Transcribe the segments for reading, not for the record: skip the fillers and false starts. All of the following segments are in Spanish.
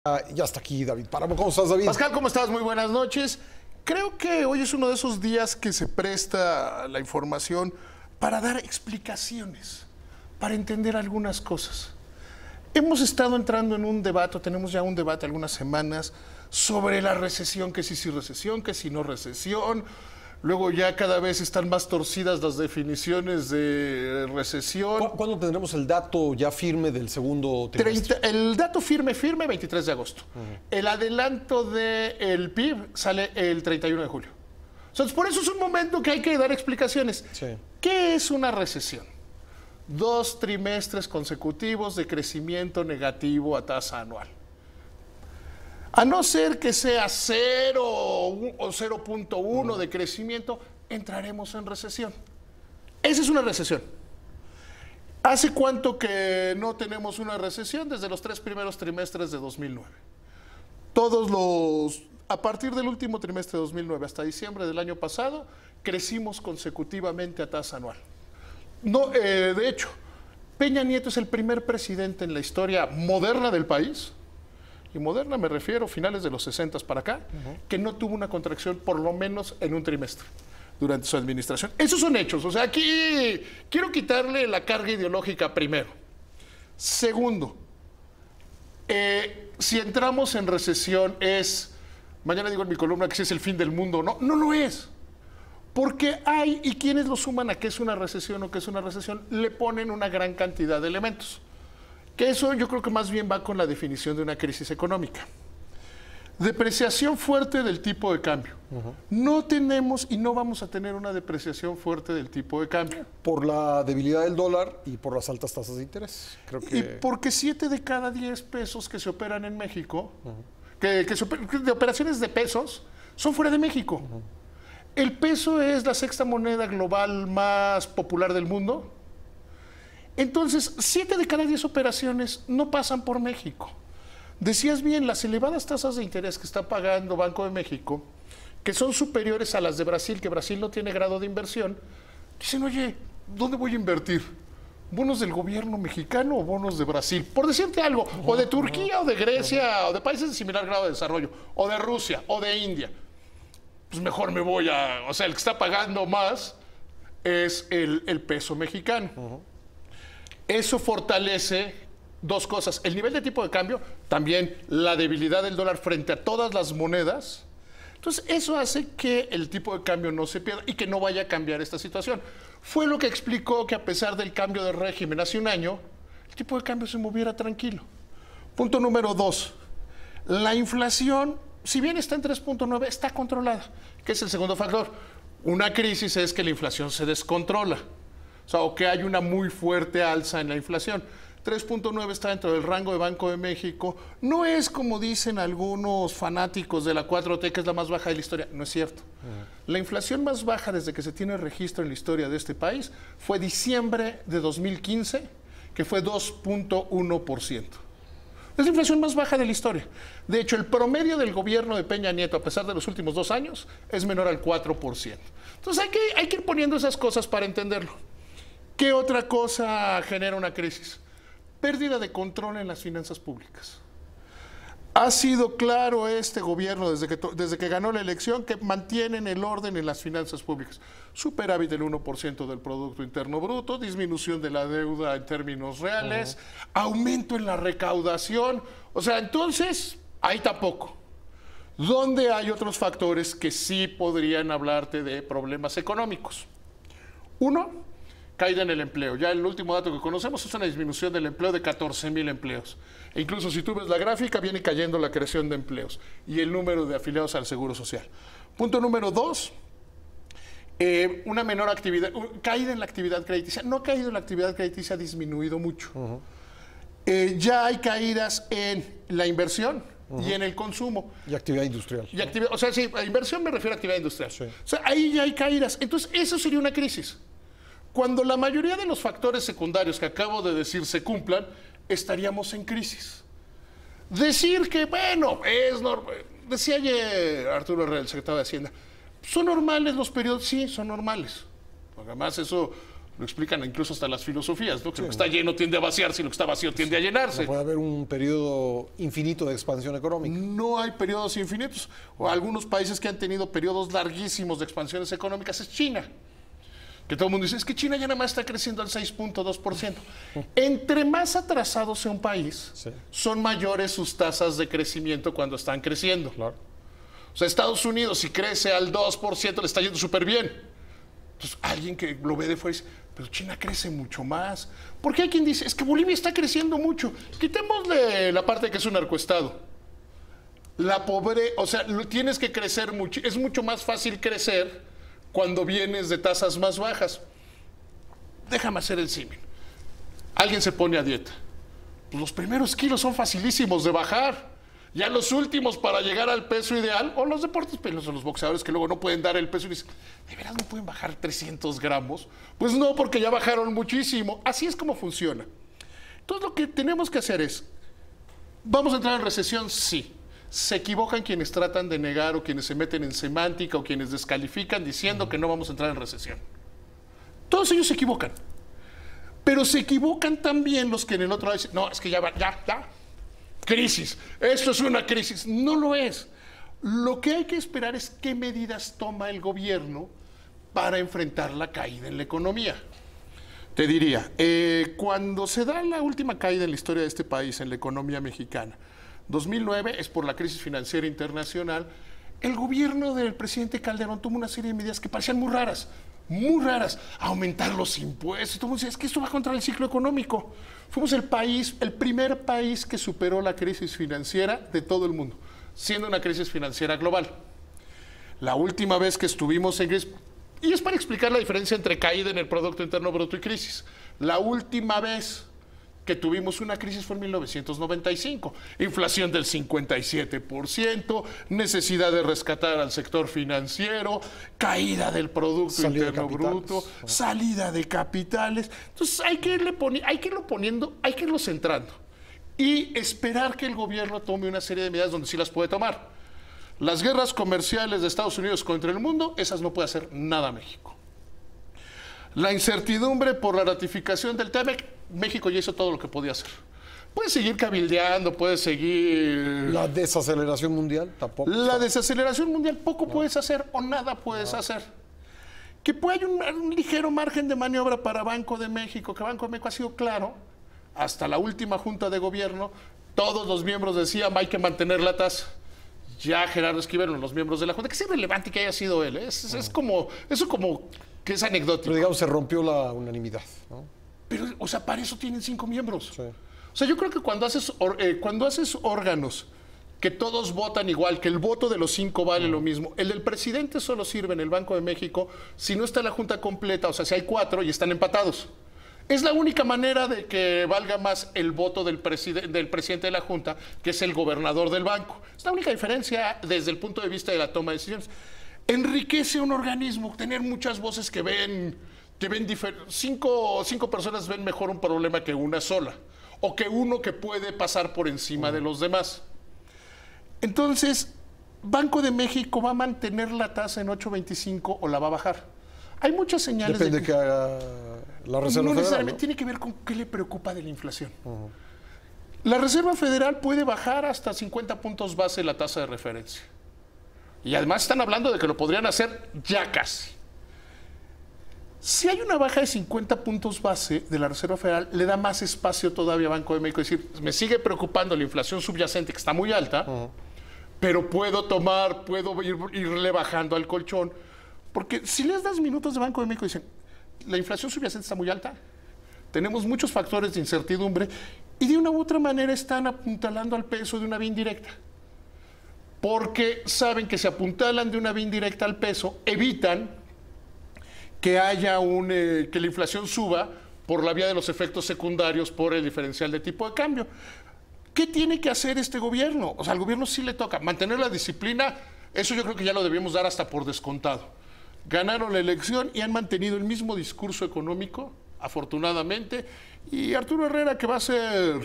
Ya está aquí David Páramo. ¿Cómo estás, David? Pascal, ¿cómo estás? Muy buenas noches. Creo que hoy es uno de esos días que se presta la información para dar explicaciones, para entender algunas cosas. Hemos estado entrando en un debate, tenemos ya un debate algunas semanas, sobre la recesión, que sí recesión, que si no recesión. Luego ya cada vez están más torcidas las definiciones de recesión. ¿Cuándo tendremos el dato ya firme del segundo trimestre? El dato firme, 23 de agosto. El adelanto del PIB sale el 31 de julio. Entonces, por eso es un momento que hay que dar explicaciones. Sí. ¿Qué es una recesión? 2 trimestres consecutivos de crecimiento negativo a tasa anual. A no ser que sea 0 o 0.1 de crecimiento, entraremos en recesión. Esa es una recesión. ¿Hace cuánto que no tenemos una recesión? Desde los 3 primeros trimestres de 2009. A partir del último trimestre de 2009 hasta diciembre del año pasado, crecimos consecutivamente a tasa anual. No, de hecho, Peña Nieto es el primer presidente en la historia moderna del país, y moderna me refiero a finales de los 60 para acá, que no tuvo una contracción por lo menos en un trimestre durante su administración. Esos son hechos. O sea, aquí quiero quitarle la carga ideológica primero. Segundo, si entramos en recesión mañana digo en mi columna que si es el fin del mundo, no lo es. Porque y quienes lo suman a qué es una recesión o qué es una recesión, le ponen una gran cantidad de elementos. Que eso yo creo que más bien va con la definición de una crisis económica. Depreciación fuerte del tipo de cambio. No tenemos y no vamos a tener una depreciación fuerte del tipo de cambio. Por la debilidad del dólar y por las altas tasas de interés. Y porque 7 de cada 10 pesos que se operan en México, de operaciones de pesos, son fuera de México. El peso es la 6ª moneda global más popular del mundo. Entonces, 7 de cada 10 operaciones no pasan por México. Decías bien, las elevadas tasas de interés que está pagando Banco de México, que son superiores a las de Brasil, que Brasil no tiene grado de inversión, dicen, oye, ¿dónde voy a invertir? ¿Bonos del gobierno mexicano o bonos de Brasil? Por decirte algo, o de Turquía o de Grecia, o de países de similar grado de desarrollo, o de Rusia, o de India. Pues mejor me voy o sea, el que está pagando más es el peso mexicano. Eso fortalece 2 cosas. El nivel de tipo de cambio, también la debilidad del dólar frente a todas las monedas. Entonces, eso hace que el tipo de cambio no se pierda y que no vaya a cambiar esta situación. Fue lo que explicó que a pesar del cambio de régimen hace un año, el tipo de cambio se moviera tranquilo. Punto número 2. La inflación, si bien está en 3.9, está controlada, que es el segundo factor. Una crisis es que la inflación se descontrola. O que hay una muy fuerte alza en la inflación. 3.9 está dentro del rango de Banco de México. No es como dicen algunos fanáticos de la 4T, que es la más baja de la historia. No es cierto. La inflación más baja desde que se tiene registro en la historia de este país fue diciembre de 2015, que fue 2.1%. Es la inflación más baja de la historia. De hecho, el promedio del gobierno de Peña Nieto, a pesar de los últimos 2 años, es menor al 4%. Entonces hay que ir poniendo esas cosas para entenderlo. ¿Qué otra cosa genera una crisis? Pérdida de control en las finanzas públicas. Ha sido claro este gobierno desde que ganó la elección que mantienen el orden en las finanzas públicas. Superávit del 1% del Producto Interno Bruto, disminución de la deuda en términos reales, aumento en la recaudación. O sea, entonces, ahí tampoco. ¿Dónde hay otros factores que sí podrían hablarte de problemas económicos? 1, caída en el empleo. Ya el último dato que conocemos es una disminución del empleo de 14,000 empleos. E incluso si tú ves la gráfica, viene cayendo la creación de empleos y el número de afiliados al Seguro Social. Punto número 2, una menor actividad, caída en la actividad crediticia. No ha caído en la actividad crediticia, ha disminuido mucho. Ya hay caídas en la inversión y en el consumo. Y actividad industrial. O sea, sí, a inversión me refiero a actividad industrial. Sí. O sea, ahí ya hay caídas. Entonces, eso sería una crisis. Cuando la mayoría de los factores secundarios que acabo de decir se cumplan, estaríamos en crisis. Decir que, bueno, es normal. Decía ayer Arturo Herrera, el secretario de Hacienda, ¿son normales los periodos? Sí, son normales. Porque además eso Lo explican incluso hasta las filosofías, ¿no? Que lo que está lleno tiende a vaciarse y lo que está vacío tiende a llenarse. No puede haber un periodo infinito de expansión económica. No hay periodos infinitos. O algunos países que han tenido periodos larguísimos de expansiones económicas es China. Que todo el mundo dice, es que China ya nada más está creciendo al 6.2%. Entre más atrasado sea un país, son mayores sus tasas de crecimiento cuando están creciendo. Claro. O sea, Estados Unidos, si crece al 2%, le está yendo súper bien. Entonces, alguien que lo ve de fuera dice, pero China crece mucho más. Porque hay quien dice, es que Bolivia está creciendo mucho. Quitémosle la parte de que es un narcoestado. La pobreza, o sea, tienes que crecer mucho. Es mucho más fácil crecer cuando vienes de tasas más bajas. Déjame hacer el símil. Alguien se pone a dieta. Pues los primeros kilos son facilísimos de bajar. Ya los últimos para llegar al peso ideal, o los deportes, pero los boxeadores que luego no pueden dar el peso y dicen, ¿de veras no pueden bajar 300 gramos? Pues no, porque ya bajaron muchísimo. Así es como funciona. Entonces lo que tenemos que hacer es, ¿vamos a entrar en recesión? Sí. Se equivocan quienes tratan de negar o quienes se meten en semántica o quienes descalifican diciendo que no vamos a entrar en recesión. Todos ellos se equivocan. Pero se equivocan también los que en el otro lado dicen, no, es que ya. Crisis, esto es una crisis. No lo es. Lo que hay que esperar es qué medidas toma el gobierno para enfrentar la caída en la economía. Te diría, cuando se da la última caída en la historia de este país, en la economía mexicana, 2009 es por la crisis financiera internacional, el gobierno del presidente Calderón tomó una serie de medidas que parecían muy raras. Muy raras, aumentar los impuestos. Todo el mundo decía, es que esto va contra el ciclo económico. Fuimos el primer país que superó la crisis financiera de todo el mundo, siendo una crisis financiera global. La última vez que estuvimos en crisis, y es para explicar la diferencia entre caída en el Producto Interno Bruto y crisis, la última vez que tuvimos una crisis fue en 1995. Inflación del 57%, necesidad de rescatar al sector financiero, caída del Producto Interno Bruto, salida de capitales. Entonces hay que irlo poniendo, hay que irlo centrando y esperar que el gobierno tome una serie de medidas donde sí las puede tomar. Las guerras comerciales de Estados Unidos contra el mundo, esas no puede hacer nada México. La incertidumbre por la ratificación del TEMEC, México ya hizo todo lo que podía hacer. Puede seguir cabildeando, puede seguir... La desaceleración mundial tampoco. La desaceleración mundial poco puedes hacer o nada puedes hacer. Que puede haber un ligero margen de maniobra para Banco de México, que Banco de México ha sido claro, hasta la última junta de gobierno, todos los miembros decían hay que mantener la tasa. Ya Gerardo Esquivel, los miembros de la junta, que es irrelevante que haya sido él, es como que es anecdótico. Pero digamos, se rompió la unanimidad, ¿no? Pero, o sea, para eso tienen 5 miembros. Sí. O sea, yo creo que cuando haces órganos que todos votan igual, que el voto de los 5 vale lo mismo, el del presidente solo sirve en el Banco de México si no está la junta completa, o sea, si hay 4 y están empatados. Es la única manera de que valga más el voto del presidente de la junta, que es el gobernador del banco. Es la única diferencia desde el punto de vista de la toma de decisiones. Enriquece un organismo, tener muchas voces que ven cinco personas ven mejor un problema que una sola, o que uno que puede pasar por encima de los demás. Entonces, Banco de México va a mantener la tasa en 8.25 o la va a bajar. Hay muchas señales. Depende de que haga la Reserva Federal. No necesariamente, ¿no? Tiene que ver con qué le preocupa de la inflación. La Reserva Federal puede bajar hasta 50 puntos base la tasa de referencia. Y además están hablando de que lo podrían hacer ya casi. Si hay una baja de 50 puntos base de la Reserva Federal, le da más espacio todavía a Banco de México. Es decir, me sigue preocupando la inflación subyacente, que está muy alta, pero puedo irle bajando al colchón. Porque si les das minutos de Banco de México, dicen, la inflación subyacente está muy alta, tenemos muchos factores de incertidumbre, y de una u otra manera están apuntalando al peso de una vía indirecta. Porque saben que si apuntalan de una vía indirecta al peso, evitan que haya que la inflación suba por la vía de los efectos secundarios por el diferencial de tipo de cambio. ¿Qué tiene que hacer este gobierno? O sea, al gobierno sí le toca mantener la disciplina, eso yo creo que ya lo debíamos dar hasta por descontado. Ganaron la elección y han mantenido el mismo discurso económico, afortunadamente, y Arturo Herrera, que va a ser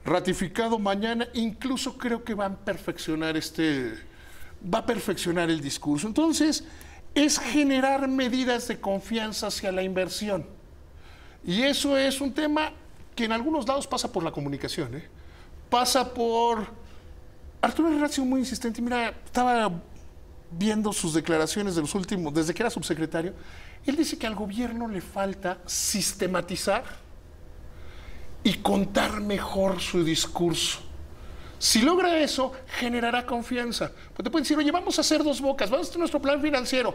ratificado mañana, incluso creo que va a perfeccionar el discurso. Entonces, es generar medidas de confianza hacia la inversión. Y eso es un tema que en algunos lados pasa por la comunicación, ¿eh? Pasa por... Arturo Herrera ha sido muy insistente. Mira, estaba viendo sus declaraciones de los últimos, desde que era subsecretario. Él dice que al gobierno le falta sistematizar y contar mejor su discurso. Si logra eso, generará confianza. Pues te pueden decir, oye, vamos a hacer dos bocas, vamos a hacer nuestro plan financiero.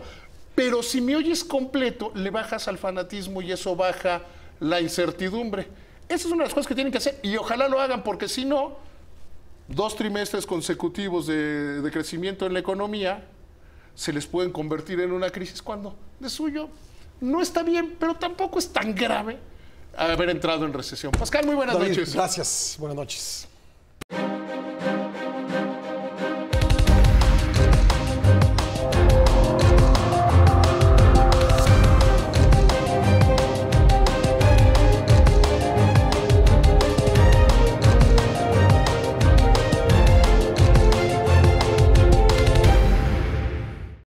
Pero si me oyes completo, le bajas al fanatismo y eso baja la incertidumbre. Esa es una de las cosas que tienen que hacer y ojalá lo hagan, porque si no, 2 trimestres consecutivos de crecimiento en la economía se les pueden convertir en una crisis cuando de suyo no está bien, pero tampoco es tan grave haber entrado en recesión. Pascal, muy buenas David, noches. Gracias, buenas noches.